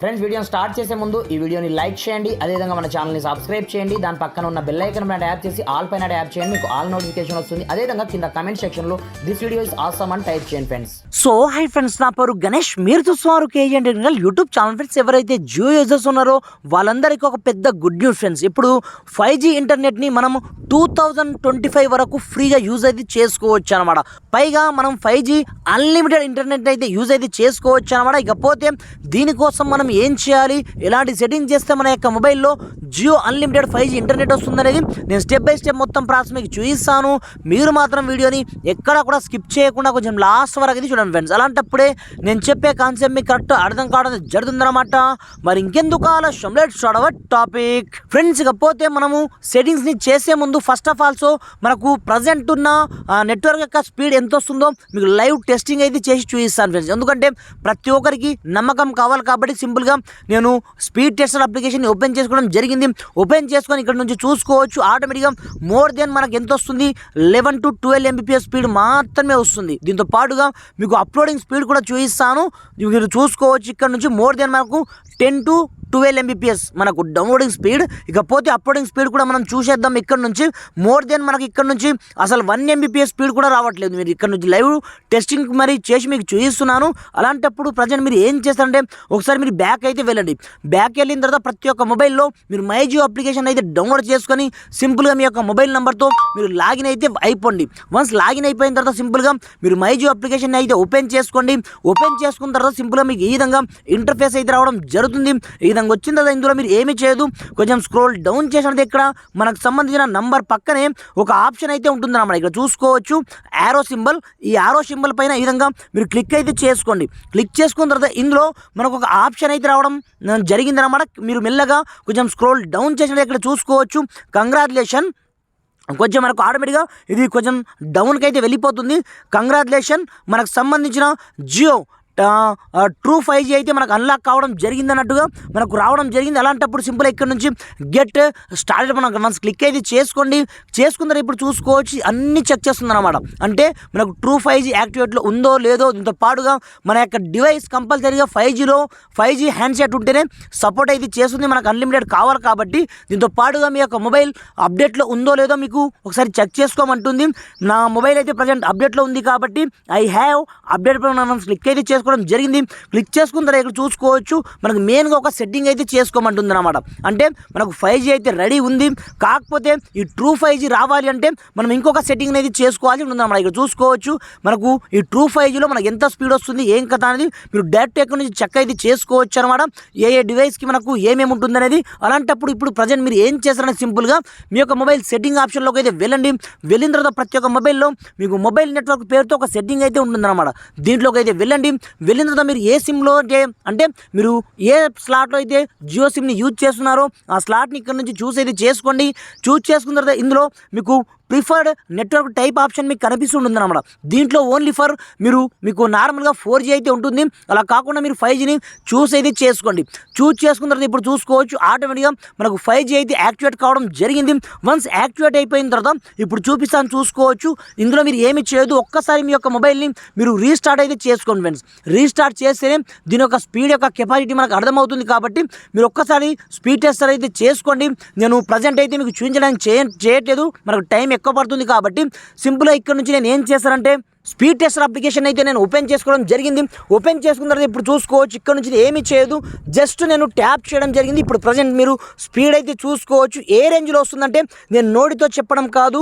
Friends వీడియోని start చేసే ముందు ఈ వీడియోని లైక్ చేయండి, అదేవిధంగా మన ఛానల్ని సబ్స్క్రైబ్ చేయండి. దాని పక్కన ఉన్న బెల్ ఐకాన్ పైన ట్యాప్ చేసి ఆల్ పైన ట్యాప్ చేయండి, మీకు ఆల్ నోటిఫికేషన్ వస్తుంది. అదేవిధంగా కింద కమెంట్ సెక్షన్లో దిస్ వీడియో ఇస్ ఆసమ్ అని టైప్ చేయండి ఫ్రెండ్స్. సో హై ఫ్రెండ్స్, నా పేరు గణేష్, మీరు చూస్తున్నారు KG technical YouTube channel. Friends ఎవరైతే జియో యూజర్స్ ఉన్నారో వాళ్ళందరికీ ఒక పెద్ద గుడ్ న్యూస్ ఫ్రెండ్స్. ఇప్పుడు 5G ఇంటర్నెట్ని మనం 2025 వరకు ఫ్రీగా యూజ్ అయితే చేసుకోవచ్చు అనమాట. పైగా మనం 5G అన్లిమిటెడ్ ఇంటర్నెట్ అయితే యూజ్ అయితే చేసుకోవచ్చు అనమాట. ఇకపోతే దీనికోసం మనం ఏం చేయాలి, ఎలాంటి సెట్టింగ్ చేస్తే మన యొక్క మొబైల్లో జియో అన్లిమిటెడ్ 5G ఇంటర్నెట్ వస్తుంది అనేది నేను స్టెప్ బై స్టెప్ మొత్తం ప్రాసెస్ మీకు చూపిస్తాను. మీరు మాత్రం వీడియోని ఎక్కడ కూడా స్కిప్ చేయకుండా కొంచెం లాస్ట్ వరకు అయితే చూడండి ఫ్రెండ్స్. అలాంటప్పుడే నేను చెప్పే కాన్సెప్ట్ మీకు కరెక్ట్ అర్థం కావడం జరుగుతుందన్నమాట. మరి ఇంకెందుకు ఆలస్యం, let's start our topic friends. ఇకపోతే మనము సెట్టింగ్స్ని చేసే ముందు ఫస్ట్ ఆఫ్ ఆల్సో మనకు ప్రజెంట్ ఉన్న నెట్వర్క్ యొక్క స్పీడ్ ఎంత వస్తుందో మీకు లైవ్ టెస్టింగ్ అయితే చేసి చూపిస్తాను ఫ్రెండ్స్. ఎందుకంటే ప్రతి ఒక్కరికి నమ్మకం కావాలి కాబట్టి సింపుల్గా నేను స్పీడ్ టెస్టర్ అప్లికేషన్ ఓపెన్ చేసుకోవడం జరిగింది. ఓపెన్ చేసుకొని ఇక్కడ నుంచి చూసుకోవచ్చు ఆటోమేటిక్గా మోర్ దెన్ మనకు ఎంత వస్తుంది, 11 to 12 Mbps స్పీడ్ మాత్రమే వస్తుంది. దీంతో పాటుగా మీకు అప్లోడింగ్ స్పీడ్ కూడా చూపిస్తాను, మీరు చూసుకోవచ్చు. ఇక్కడ నుంచి మోర్ దెన్ మనకు 10 to 12 Mbps మనకు డౌన్లోడింగ్ స్పీడ్. ఇకపోతే అప్లోడింగ్ స్పీడ్ కూడా మనం చూసేద్దాం. ఇక్కడ నుంచి మోర్ దెన్ మనకి ఇక్కడ నుంచి అసలు 1 Mbps స్పీడ్ కూడా రావట్లేదు. మీరు ఇక్కడ నుంచి లైవ్ టెస్టింగ్ మరి చేసి మీకు చూపిస్తున్నాను. అలాంటప్పుడు ప్రజెంట్ మీరు ఏం చేస్తారంటే ఒకసారి మీరు బ్యాక్ అయితే వెళ్ళండి. బ్యాక్ వెళ్ళిన తర్వాత ప్రతి ఒక్క మొబైల్లో మీరు మై జియో అప్లికేషన్ అయితే డౌన్లోడ్ చేసుకొని సింపుల్గా మీ యొక్క మొబైల్ నెంబర్తో మీరు లాగిన్ అయితే అయిపోండి. వన్స్ లాగిన్ అయిపోయిన తర్వాత సింపుల్గా మీరు మై జియో అప్లికేషన్ అయితే ఓపెన్ చేసుకోండి. ఓపెన్ చేసుకున్న తర్వాత సింపుల్గా మీకు ఈ విధంగా ఇంటర్ఫేస్ అయితే రావడం జరుగుతుంది. ఈ విధంగా వచ్చిన తర్వాత ఇందులో మీరు ఏమీ చేయదు, కొంచెం స్క్రోల్ డౌన్ చేసినది ఇక్కడ మనకు సంబంధించిన నంబర్ పక్కనే ఒక ఆప్షన్ అయితే ఉంటుందన్నమాట. ఇక్కడ చూసుకోవచ్చు యారో సింబల్. ఈ యారో సింబల్ పైన ఈ విధంగా మీరు క్లిక్ అయితే చేసుకోండి. క్లిక్ చేసుకున్న తర్వాత ఇందులో మనకు ఒక ఆప్షన్ అయితే రావడం జరిగిందన్నమాట. మీరు మెల్లగా కొంచెం స్క్రోల్ డౌన్ చేసినది ఇక్కడ చూసుకోవచ్చు కంగ్రాచులేషన్. కొంచెం మనకు ఆటోమేటిక్గా ఇది కొంచెం డౌన్కి అయితే వెళ్ళిపోతుంది. కంగ్రాచులేషన్, మనకు సంబంధించిన జియో ట్రూ 5G అయితే మనకు అన్లాక్ కావడం జరిగింది అన్నట్టుగా మనకు రావడం జరిగింది. అలాంటప్పుడు సింపుల్ ఇక్కడ నుంచి గెట్ స్టార్టెడ్ మనకు వన్స్ క్లిక్ అయితే చేసుకోండి. చేసుకున్న ఇప్పుడు చూసుకోవచ్చు అన్నీ చెక్ చేస్తుంది అనమాట. అంటే మనకు ట్రూ 5G యాక్టివేట్లో ఉందో లేదో. దీంతో పాటుగా మన యొక్క డివైస్ కంపల్సరీగా 5G హ్యాండ్సెట్ ఉంటేనే సపోర్ట్ అయితే చేస్తుంది. మనకు అన్లిమిటెడ్ కావాలి కాబట్టి దీంతో పాటుగా మీ యొక్క మొబైల్ అప్డేట్లో ఉందో లేదో మీకు ఒకసారి చెక్ చేసుకోమంటుంది. నా మొబైల్ అయితే ప్రజెంట్ అప్డేట్లో ఉంది కాబట్టి ఐ హ్యావ్ అప్డేట్ పైన క్లిక్ అయితే చేసుకోవడం జరిగింది. క్లిక్ చేసుకున్న తర్వాత ఇక్కడ చూసుకోవచ్చు మనకు మెయిన్గా ఒక సెట్టింగ్ అయితే చేసుకోమంటుంది అనమాట. అంటే మనకు 5G అయితే రెడీ ఉంది, కాకపోతే ఈ ట్రూ 5G రావాలి అంటే మనం ఇంకొక సెట్టింగ్ అనేది చేసుకోవాల్సి ఉంటుంది అనమాట. ఇక్కడ చూసుకోవచ్చు మనకు ఈ ట్రూ 5Gలో మనకు ఎంత స్పీడ్ వస్తుంది ఏం కథ అనేది మీరు డైరెక్ట్ ఎక్కడి నుంచి చెక్ అయితే చేసుకోవచ్చు అనమాట. ఏ డివైస్కి మనకు ఏమేమి ఉంటుంది అనేది. అలాంటప్పుడు ఇప్పుడు ప్రజెంట్ మీరు ఏం చేస్తారని సింపుల్గా మీ యొక్క మొబైల్ సెట్టింగ్ ఆప్షన్లోకి అయితే వెళ్ళండి. వెళ్ళిన తర్వాత ప్రతి ఒక్క మొబైల్లో మీకు మొబైల్ నెట్వర్క్ పేరుతో ఒక సెట్టింగ్ అయితే ఉంటుందన్నమాట. దీంట్లోకి అయితే వెళ్ళండి. వెళ్ళిన తర్వాత మీరు ఏ సిమ్లో అంటే మీరు ఏ స్లాట్లో అయితే జియో సిమ్ని యూజ్ చేస్తున్నారో ఆ స్లాట్ని ఇక్కడ నుంచి చూస్ అయితే చేసుకోండి. చూస్ చేసుకున్న తర్వాత ఇందులో మీకు ప్రిఫర్డ్ నెట్వర్క్ టైప్ ఆప్షన్ మీకు కనిపిస్తుంటుంది అనమాట. దీంట్లో ఓన్లీ ఫర్ మీకు నార్మల్గా 4G అయితే ఉంటుంది. అలా కాకుండా మీరు 5Gని చూస్ అయితే చేసుకోండి. చూస్ చేసుకున్న తర్వాత ఇప్పుడు చూసుకోవచ్చు ఆటోమేటిక్గా మనకు 5G అయితే యాక్టివేట్ కావడం జరిగింది. వన్స్ యాక్టివేట్ అయిపోయిన తర్వాత ఇప్పుడు చూపిస్తాను చూసుకోవచ్చు. ఇందులో మీరు ఏమి చేయదు, ఒక్కసారి మీ యొక్క మొబైల్ని మీరు రీస్టార్ట్ అయితే చేసుకోండి ఫ్రెండ్స్. రీస్టార్ట్ చేస్తేనే దీని యొక్క స్పీడ్ యొక్క కెపాసిటీ మనకు అర్థమవుతుంది. కాబట్టి మీరు ఒక్కసారి స్పీడ్ టెస్టర్ అయితే చేసుకోండి. నేను ప్రజెంట్ అయితే మీకు చూపించడానికి చేయట్లేదు, మనకు టైం ఎక్కువ పడుతుంది కాబట్టి సింపుల్గా ఇక్కడ నుంచి నేను ఏం చేస్తానంటే స్పీడ్ టెస్టర్ అప్లికేషన్ అయితే నేను ఓపెన్ చేసుకోవడం జరిగింది. ఓపెన్ చేసుకున్న తర్వాత ఇప్పుడు చూసుకోవచ్చు ఇక్కడ నుంచి ఏమీ చేయదు, జస్ట్ నేను ట్యాప్ చేయడం జరిగింది. ఇప్పుడు ప్రజెంట్ మీరు స్పీడ్ అయితే చూసుకోవచ్చు ఏ రేంజ్లో వస్తుందంటే నేను నోటితో చెప్పడం కాదు,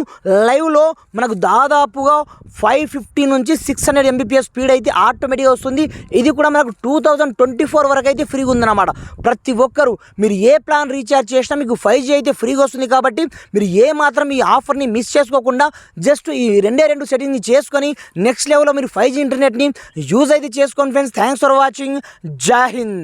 లైవ్లో మనకు దాదాపుగా 550 నుంచి 600 Mbps స్పీడ్ అయితే ఆటోమేటిక్గా వస్తుంది. ఇది కూడా మనకు 2024 వరకు అయితే ఫ్రీగా ఉందన్నమాట. ప్రతి ఒక్కరు మీరు ఏ ప్లాన్ రీఛార్జ్ చేసినా మీకు 5G అయితే ఫ్రీగా వస్తుంది. కాబట్టి మీరు ఏ మాత్రం ఈ ఆఫర్ని మిస్ చేసుకోకుండా జస్ట్ ఈ రెండు సెట్టింగ్ని చేసుకొని నెక్స్ట్ లెవెల్లో మీరు 5G ఇంటర్నెట్ని యూజ్ అయితే చేసుకోండి ఫ్రెండ్స్. Thanks for watching. జై హింద్.